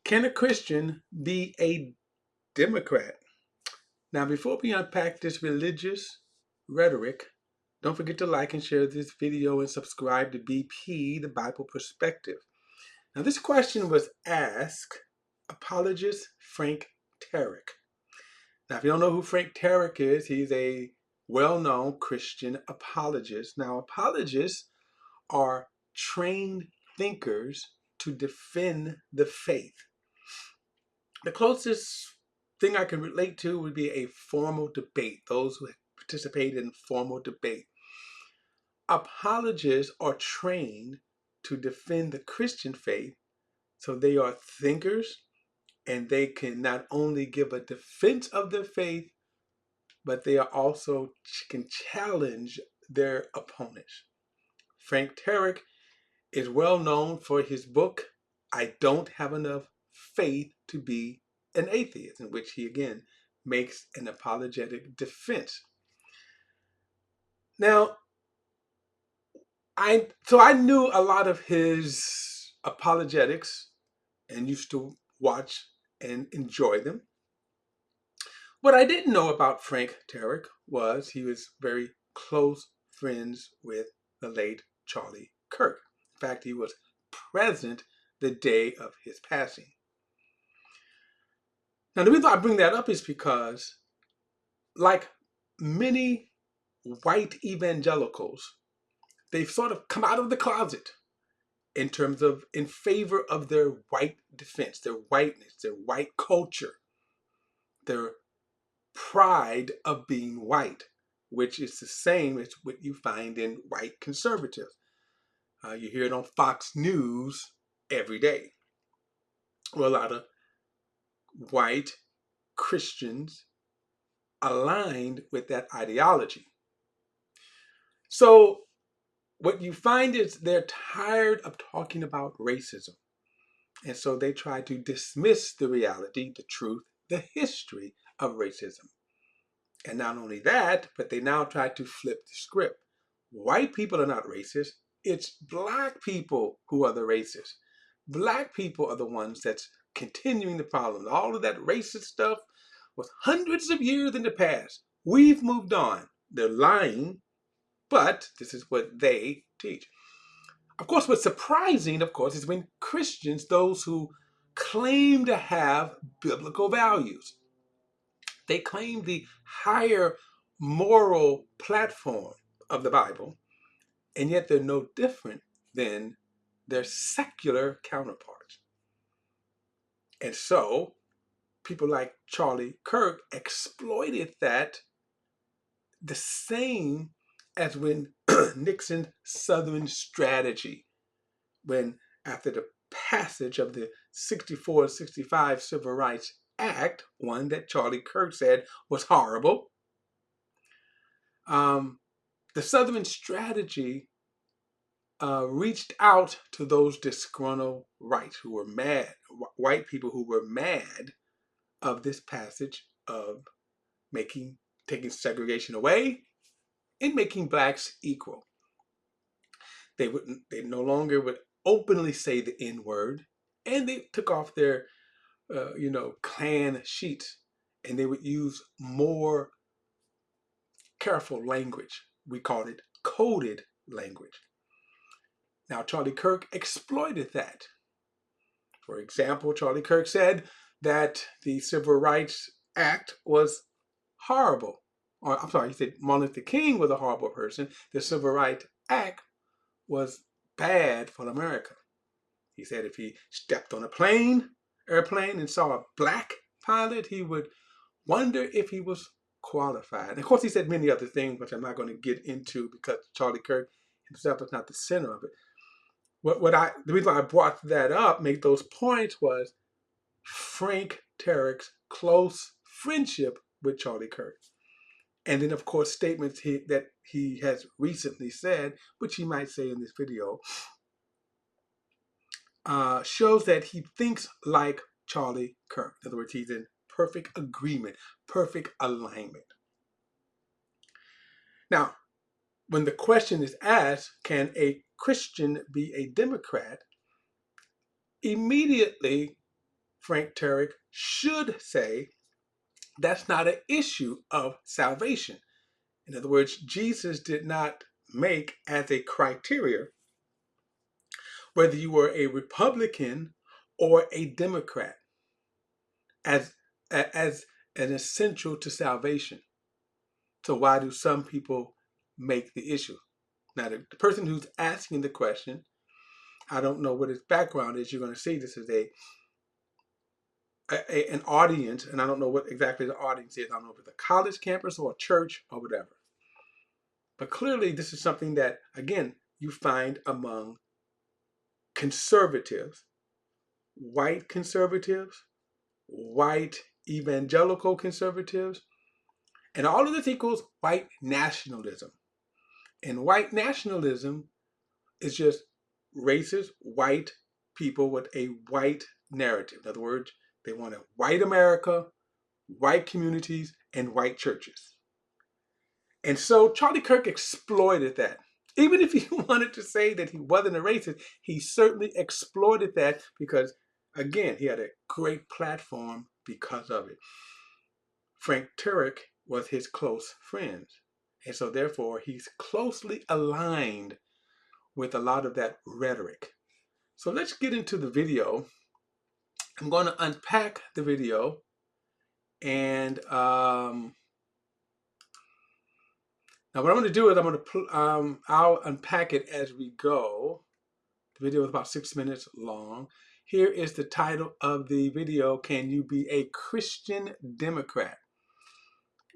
Can a Christian be a Democrat? Now, before we unpack this religious rhetoric, don't forget to like and share this video and subscribe to BP, the Bible Perspective. Now, this question was asked apologist Frank Turek. Now, if you don't know who Frank Turek is, he's a well-known Christian apologist. Now, apologists are trained thinkers to defend the faith. The closest thing I can relate to would be a formal debate, those who participate in formal debate. Apologists are trained to defend the Christian faith, so they are thinkers and they can not only give a defense of their faith, but they are also can challenge their opponents. Frank Turek is well known for his book, I Don't Have Enough Faith to Be an Atheist, in which he again makes an apologetic defense. Now, I knew a lot of his apologetics and used to watch and enjoy them. What I didn't know about Frank Turek was he was very close friends with the late Charlie Kirk. In fact, he was present the day of his passing. Now, the reason I bring that up is because, like many white evangelicals, they've sort of come out of the closet in favor of their white defense, their whiteness, their white culture, their pride of being white, which is the same as what you find in white conservatives. You hear it on Fox News every day. Well, a lot of white Christians aligned with that ideology. So what you find is they're tired of talking about racism. And so they try to dismiss the reality, the truth, the history of racism. And not only that, but they now try to flip the script. White people are not racist. It's black people who are the racists. Black people are the ones that's continuing the problem. All of that racist stuff was hundreds of years in the past. We've moved on. They're lying, but this is what they teach. Of course, what's surprising, of course, is when Christians, those who claim to have biblical values, they claim the higher moral platform of the Bible, and yet they're no different than their secular counterparts. And so people like Charlie Kirk exploited that the same as when Nixon's Southern strategy, when after the passage of the 64-65 Civil Rights Act, one that Charlie Kirk said was horrible, the Southern strategy reached out to those disgruntled whites who were mad, white people who were mad of this passage of taking segregation away and making blacks equal. They no longer would openly say the N-word, and they took off their, Klan sheets, and they would use more careful language. We called it coded language. Now, Charlie Kirk exploited that. For example, Charlie Kirk said that the Civil Rights Act was horrible. Or, I'm sorry, he said Martin Luther King was a horrible person. The Civil Rights Act was bad for America. He said if he stepped on a airplane, and saw a black pilot, he would wonder if he was qualified. And of course, he said many other things, which I'm not going to get into because Charlie Kirk himself is not the center of it. The reason I brought that up, made those points, was Frank Turek's close friendship with Charlie Kirk. And then, of course, statements that he has recently said, which he might say in this video, shows that he thinks like Charlie Kirk. In other words, he's in perfect agreement, perfect alignment. Now, when the question is asked, can a Christian be a Democrat? Immediately, Frank Turek should say that's not an issue of salvation. In other words, Jesus did not make as a criteria whether you were a Republican or a Democrat as an essential to salvation. So why do some people make the issue? Now, the person who's asking the question, I don't know what his background is. You're going to see this is an audience, and I don't know what exactly the audience is. I don't know if it's a college campus or a church or whatever. But clearly, this is something that, again, you find among conservatives, white evangelical conservatives, and all of this equals white nationalism. And white nationalism is just racist white people with a white narrative. In other words, they want a white America, white communities, and white churches. And so Charlie Kirk exploited that. Even if he wanted to say that he wasn't a racist, he certainly exploited that because, again, he had a great platform because of it. Frank Turek was his close friend. And so therefore, he's closely aligned with a lot of that rhetoric. So let's get into the video. I'm going to unpack the video, and now what I'm going to do is I'll unpack it as we go. The video is about 6 minutes long. Here is the title of the video: Can you be a Christian Democrat?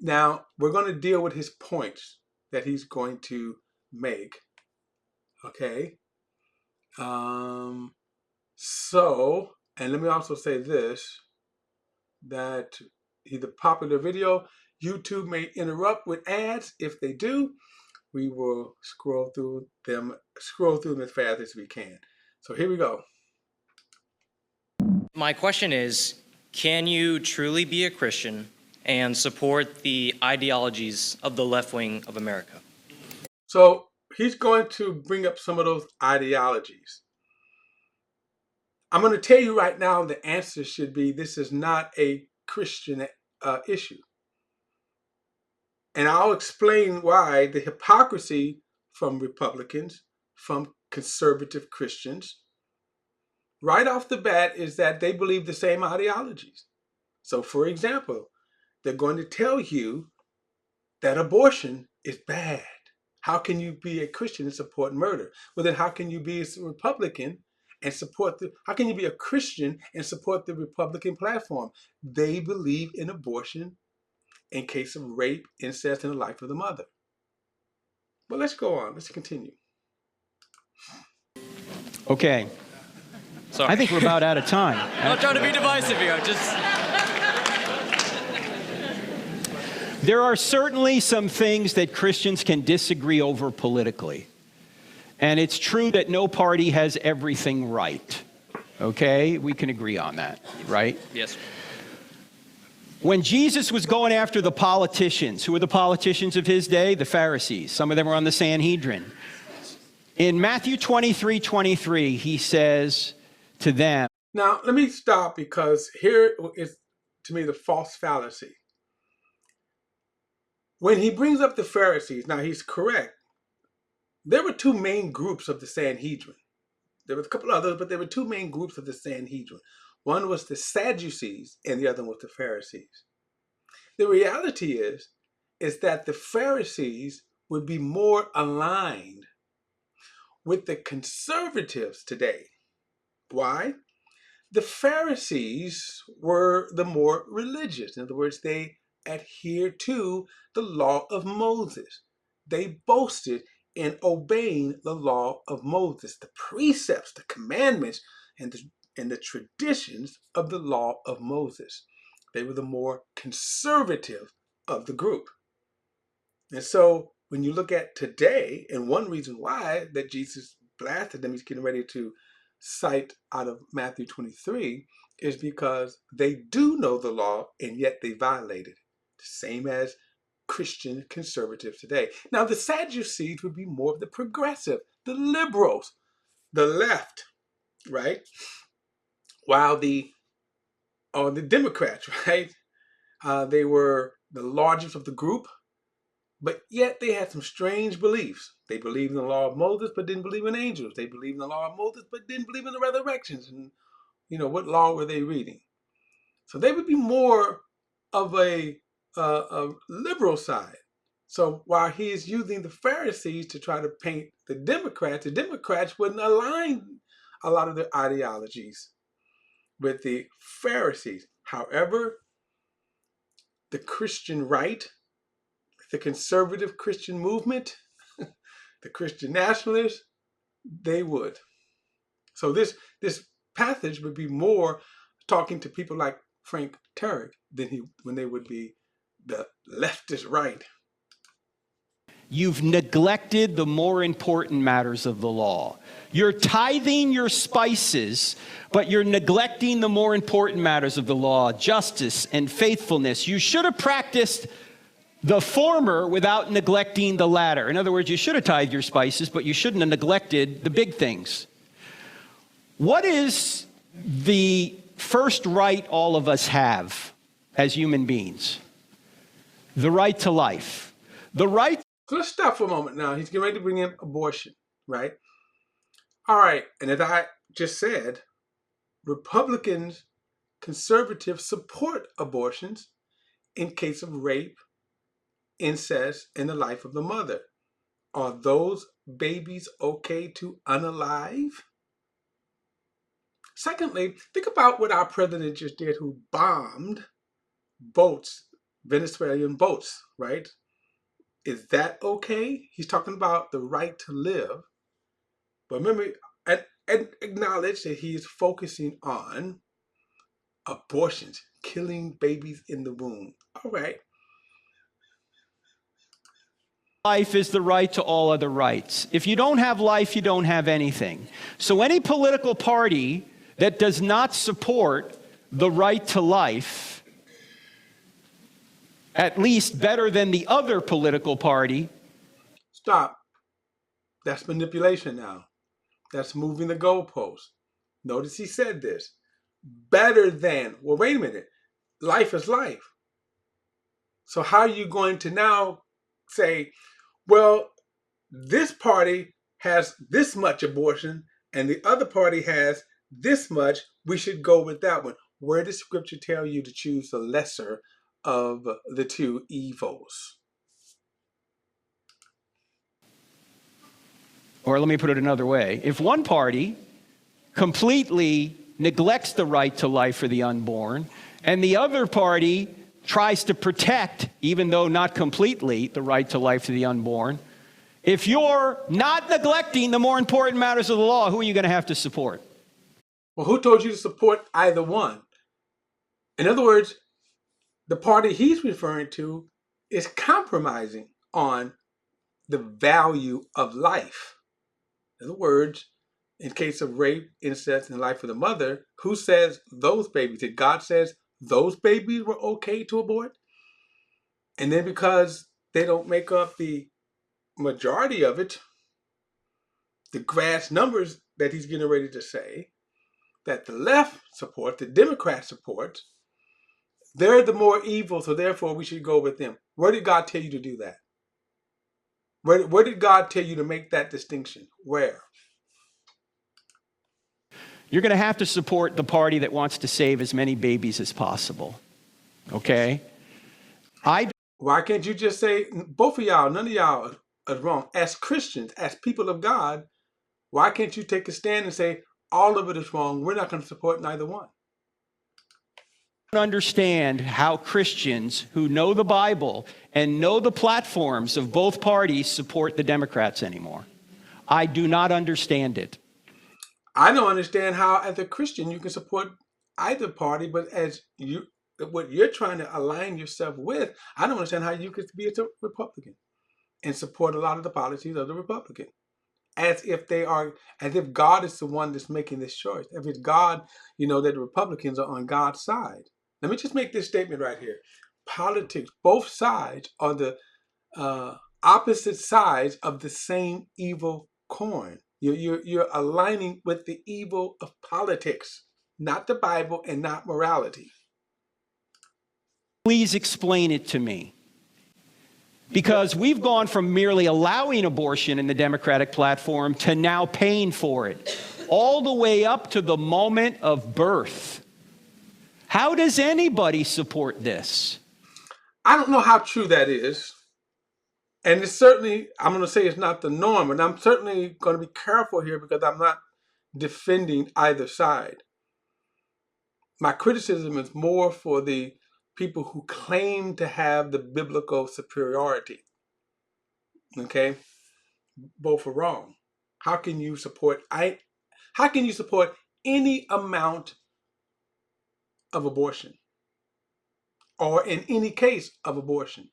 Now we're going to deal with his points that he's going to make. Okay. So, and let me also say this, that he's a popular video. YouTube may interrupt with ads. If they do, we will scroll through them as fast as we can. So here we go. My question is, can you truly be a Christian and support the ideologies of the left wing of America? So he's going to bring up some of those ideologies. I'm going to tell you right now the answer should be this is not a Christian issue. And I'll explain why the hypocrisy from Republicans, from conservative Christians, right off the bat is that they believe the same ideologies. So, for example, they're going to tell you that abortion is bad. How can you be a Christian and support murder? Well, then how can you be a Republican and how can you be a Christian and support the Republican platform? They believe in abortion in case of rape, incest, and the life of the mother. But let's go on. Let's continue. Okay. Sorry. I think we're about out of time. I'm not trying to be divisive here. There are certainly some things that Christians can disagree over politically. And it's true that no party has everything right. Okay? We can agree on that, right? Yes. When Jesus was going after the politicians, who were the politicians of his day? The Pharisees. Some of them were on the Sanhedrin. In Matthew 23:23, he says to them. Now, let me stop because here is, to me, the false fallacy. When he brings up the Pharisees, now he's correct. There were two main groups of the Sanhedrin. There were a couple others, but there were two main groups of the Sanhedrin. One was the Sadducees and the other was the Pharisees. The reality is that the Pharisees would be more aligned with the conservatives today. Why? The Pharisees were the more religious. In other words, they adhered to the law of Moses. They boasted in obeying the law of Moses, the precepts, the commandments, and the traditions of the law of Moses. They were the more conservative of the group. And so when you look at today, and one reason why that Jesus blasted them, he's getting ready to cite out of Matthew 23, is because they do know the law and yet they violate it. The same as Christian conservatives today. Now, the Sadducees would be more of the progressive, the liberals, the left, right? While the or the Democrats, right? They were the largest of the group, but yet they had some strange beliefs. They believed in the law of Moses, but didn't believe in angels. They believed in the law of Moses, but didn't believe in the resurrections. And, what law were they reading? So they would be more of a liberal side. So while he is using the Pharisees to try to paint the Democrats wouldn't align a lot of their ideologies with the Pharisees. However, the Christian right, the conservative Christian movement, the Christian nationalists, they would. So this passage would be more talking to people like Frank Turek than when they would be the leftist right. You've neglected the more important matters of the law. You're tithing your spices, but you're neglecting the more important matters of the law, justice and faithfulness. You should have practiced the former without neglecting the latter. In other words, you should have tithed your spices, but you shouldn't have neglected the big things. What is the first right all of us have as human beings? The right to life. The right. So let's stop for a moment now. He's getting ready to bring in abortion, right? All right, and as I just said, Republicans, conservatives support abortions in case of rape, incest, and the life of the mother. Are those babies okay to unalive? Secondly, think about what our president just did, who bombed boats, Venezuelan boats, right? Is that okay? He's talking about the right to live. But remember, and acknowledge that he's focusing on abortions, killing babies in the womb. All right. Life is the right to all other rights. If you don't have life, you don't have anything. So any political party that does not support the right to life, at least better than the other political party. Stop. That's manipulation now. That's moving the goalposts. Notice he said this. Better than. Well, wait a minute. Life is life. So how are you going to now say, well, this party has this much abortion and the other party has this much, we should go with that one? Where does scripture tell you to choose the lesser of the two evils? Or let me put it another way. If one party completely neglects the right to life for the unborn, and the other party tries to protect, even though not completely, the right to life for the unborn, if you're not neglecting the more important matters of the law, who are you going to have to support? Well, who told you to support either one? In other words, the party he's referring to is compromising on the value of life. In other words, in case of rape, incest, and the life of the mother, who says those babies? Did God says those babies were okay to abort? And then because they don't make up the majority of it, the grass numbers that he's getting ready to say, that the left supports, the Democrats support, they're the more evil, so therefore we should go with them. Where did God tell you to do that? Where did God tell you to make that distinction? Where? You're going to have to support the party that wants to save as many babies as possible. Okay? Why can't you just say, both of y'all, none of y'all are wrong. As Christians, as people of God, why can't you take a stand and say, all of it is wrong, we're not going to support neither one? I don't understand how Christians who know the Bible and know the platforms of both parties support the Democrats anymore. I do not understand it. I don't understand how, as a Christian, you can support either party, but what you're trying to align yourself with, I don't understand how you could be a Republican and support a lot of the policies of the Republican, as if God is the one that's making this choice. If it's God, that the Republicans are on God's side. Let me just make this statement right here. Politics, both sides are the opposite sides of the same evil coin. You're aligning with the evil of politics, not the Bible and not morality. Please explain it to me. Because we've gone from merely allowing abortion in the Democratic platform to now paying for it, all the way up to the moment of birth. How does anybody support this? I don't know how true that is. And it's certainly, I'm going to say it's not the norm. And I'm certainly going to be careful here because I'm not defending either side. My criticism is more for the people who claim to have the biblical superiority. Okay? Both are wrong. How can you support any amount of abortion or in any case of abortion?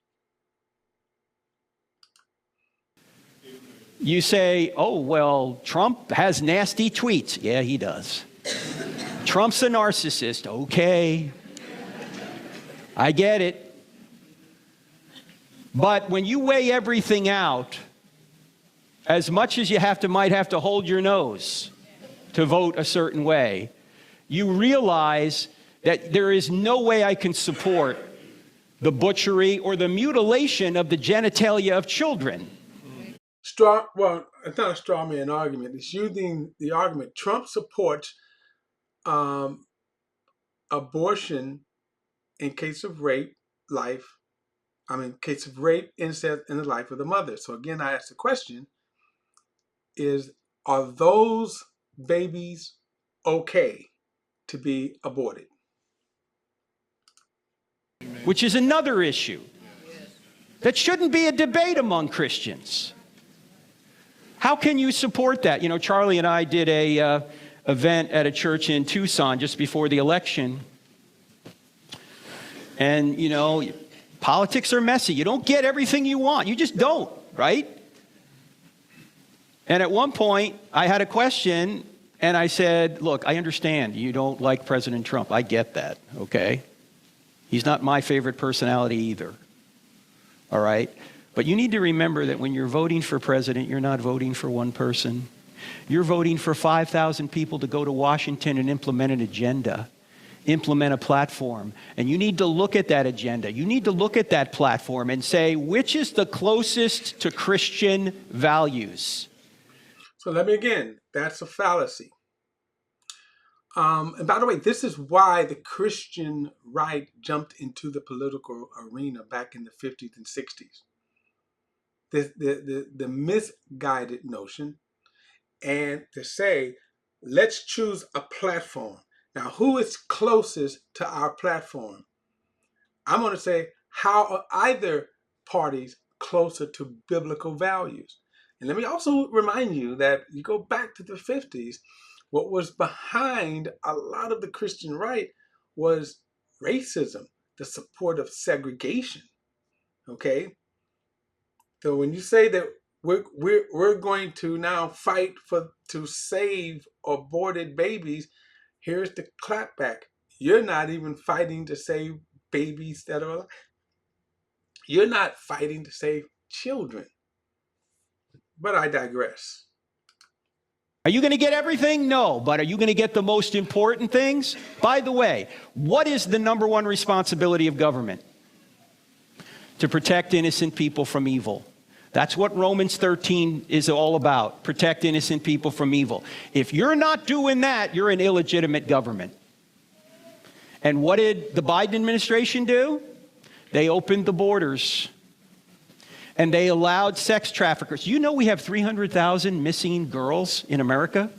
You say, oh, well, Trump has nasty tweets. Yeah, he does. Trump's a narcissist. Okay. I get it. But when you weigh everything out, as much as you might have to hold your nose to vote a certain way, you realize that there is no way I can support the butchery or the mutilation of the genitalia of children. Well, it's not a straw man argument. It's using the argument. Trump supports abortion in case of rape, case of rape, incest in the life of the mother. So again, I ask the question, are those babies okay to be aborted? Which is another issue that shouldn't be a debate among Christians. How can you support that? You know, Charlie and I did a event at a church in Tucson just before the election. And, you know, politics are messy. You don't get everything you want. You just don't, right? And at one point, I had a question, and I said, look, I understand you don't like President Trump. I get that, okay? He's not my favorite personality either, all right? But you need to remember that when you're voting for president, you're not voting for one person. You're voting for 5,000 people to go to Washington and implement an agenda, implement a platform. And you need to look at that agenda. You need to look at that platform and say, which is the closest to Christian values? So let me again, that's a fallacy. And by the way, this is why the Christian right jumped into the political arena back in the 50s and 60s. The misguided notion, and to say, let's choose a platform. Now, who is closest to our platform? I'm going to say, how are either parties closer to biblical values? And let me also remind you that you go back to the 50s, what was behind a lot of the Christian right was racism, the support of segregation. Okay? So when you say that we're going to now fight to save aborted babies, here's the clapback. You're not even fighting to save babies that are alive. You're not fighting to save children. But I digress. Are you going to get everything? No. But are you going to get the most important things? By the way, what is the number one responsibility of government? To protect innocent people from evil. That's what Romans 13 is all about. Protect innocent people from evil. If you're not doing that, you're an illegitimate government. And what did the Biden administration do? They opened the borders. And they allowed sex traffickers. You know we have 300,000 missing girls in America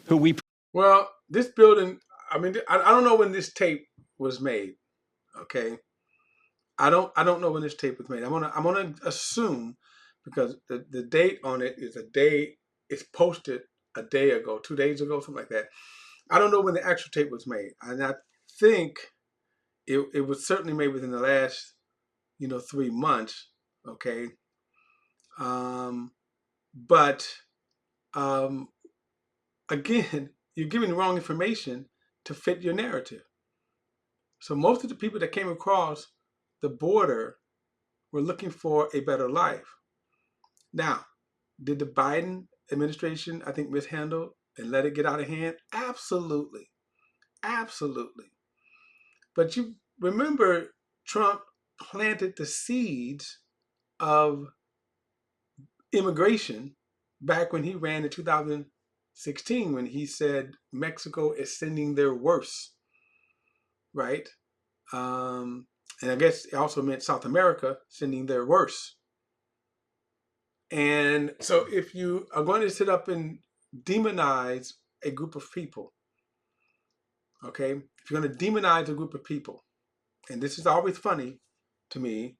who we... Well, this building, I don't know when this tape was made, okay? I don't know when this tape was made. I'm gonna assume, because the date on it is it's posted a day ago, 2 days ago, something like that. I don't know when the actual tape was made. And I think it was certainly made within the last, 3 months. Okay. But again, you're giving the wrong information to fit your narrative. So most of the people that came across the border were looking for a better life. Now, did the Biden administration, I think, mishandle and let it get out of hand? Absolutely. Absolutely. But you remember, Trump planted the seeds of immigration back when he ran in 2016, when he said Mexico is sending their worst, right? And I guess it also meant South America sending their worst. And so if you are going to sit up and demonize a group of people, okay, if you're going to demonize a group of people, and this is always funny to me,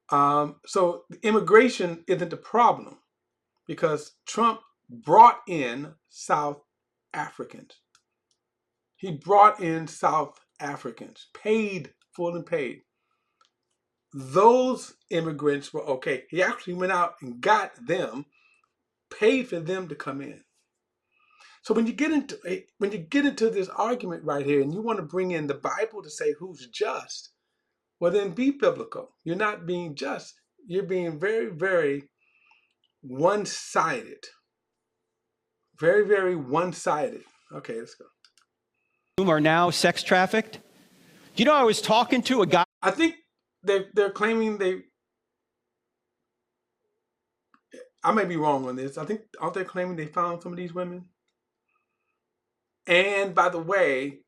so immigration isn't a problem because Trump brought in South Africans. He brought in South Africans, paid, full and paid. Those immigrants were okay. He actually went out and got them, paid for them to come in. So when you get into this argument right here, and you want to bring in the Bible to say who's just, well then be biblical. You're not being just. You're being very, very one-sided. Very, very one-sided. Okay, let's go. Are now sex trafficked. You know, I was talking to a guy. I think they're claiming I may be wrong on this. I think, aren't they claiming they found some of these women? And by the way,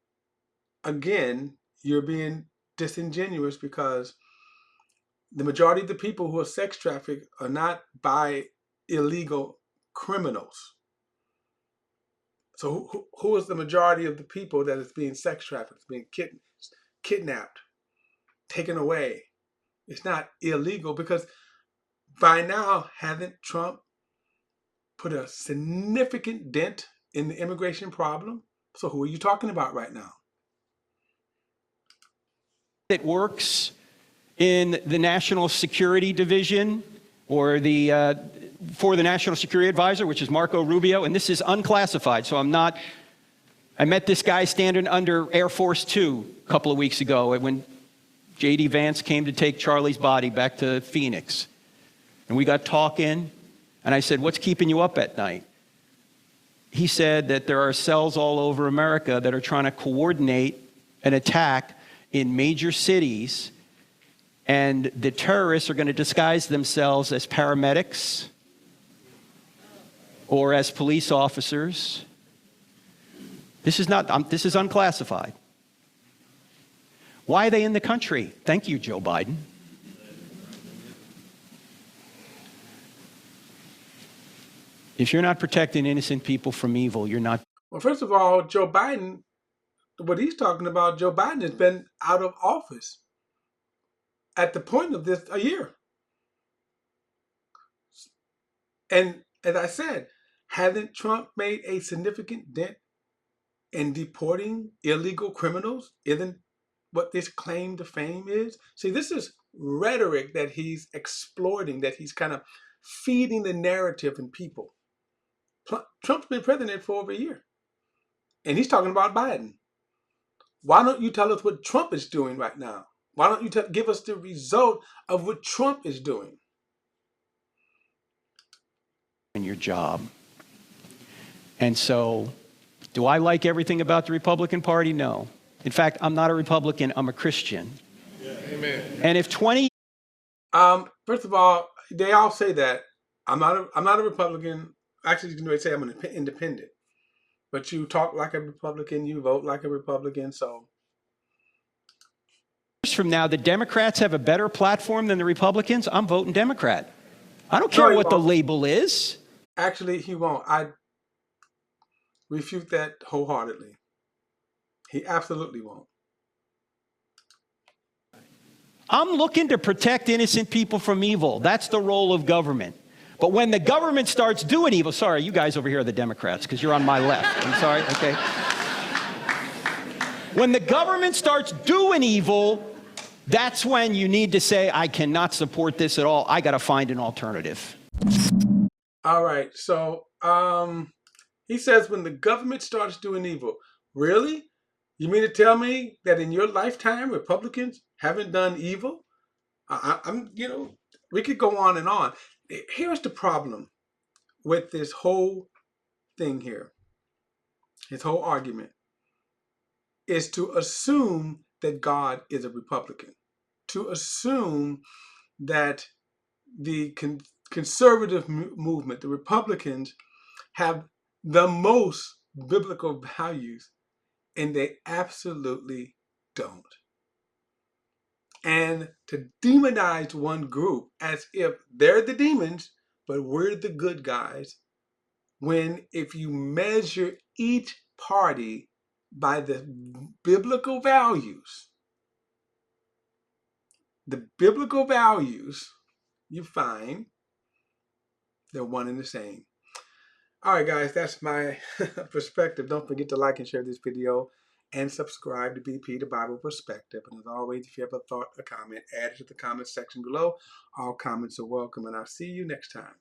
again, you're being disingenuous because the majority of the people who are sex trafficked are not by illegal criminals. So who is the majority of the people that is being sex trafficked, being kidnapped, taken away? It's not illegal because by now, hasn't Trump put a significant dent in the immigration problem? So who are you talking about right now? That works in the National Security Division or for the National Security Advisor, which is Marco Rubio, and this is unclassified, so I met this guy standing under Air Force 2 a couple of weeks ago when J.D. Vance came to take Charlie's body back to Phoenix. And we got talking, and I said, what's keeping you up at night? He said that there are cells all over America that are trying to coordinate an attack in major cities, and the terrorists are going to disguise themselves as paramedics or as police officers. This is unclassified. Why are they in the country? Thank you, Joe Biden. If you're not protecting innocent people from evil, you're not. Well, first of all, Joe Biden, what he's talking about, Joe Biden has been out of office at the point of this a year. And as I said, hasn't Trump made a significant dent in deporting illegal criminals? Isn't what this claim to fame is? See, this is rhetoric that he's exploiting, that he's kind of feeding the narrative in people. Trump's been president for over a year, and he's talking about Biden. Why don't you tell us what Trump is doing right now? Why don't you give us the result of what Trump is doing? In your job. And so, do I like everything about the Republican Party? No. In fact, I'm not a Republican, I'm a Christian. Yeah, amen. And if 20... First of all, they all say that. I'm not a Republican. Actually, you can say I'm an independent. But you talk like a Republican, you vote like a Republican, so. From now, the Democrats have a better platform than the Republicans, I'm voting Democrat. I don't care what the label is. Actually, he won't. I refute that wholeheartedly. He absolutely won't. I'm looking to protect innocent people from evil. That's the role of government. But when the government starts doing evil, sorry, you guys over here are the Democrats because you're on my left. I'm sorry, okay? When the government starts doing evil, that's when you need to say, I cannot support this at all. I got to find an alternative. All right, so he says when the government starts doing evil. Really? You mean to tell me that in your lifetime, Republicans haven't done evil? We could go on and on. Here's the problem with this whole thing here. His whole argument is to assume that God is a Republican, to assume that the conservative movement, the Republicans, have the most biblical values, and they absolutely don't. And to demonize one group as if they're the demons, but we're the good guys, when if you measure each party by the biblical values, you find they're one and the same. All right, guys, that's my perspective. Don't forget to like and share this video and subscribe to BP, the Bible Perspective. And as always, if you have a thought, a comment, add it to the comment section below. All comments are welcome, and I'll see you next time.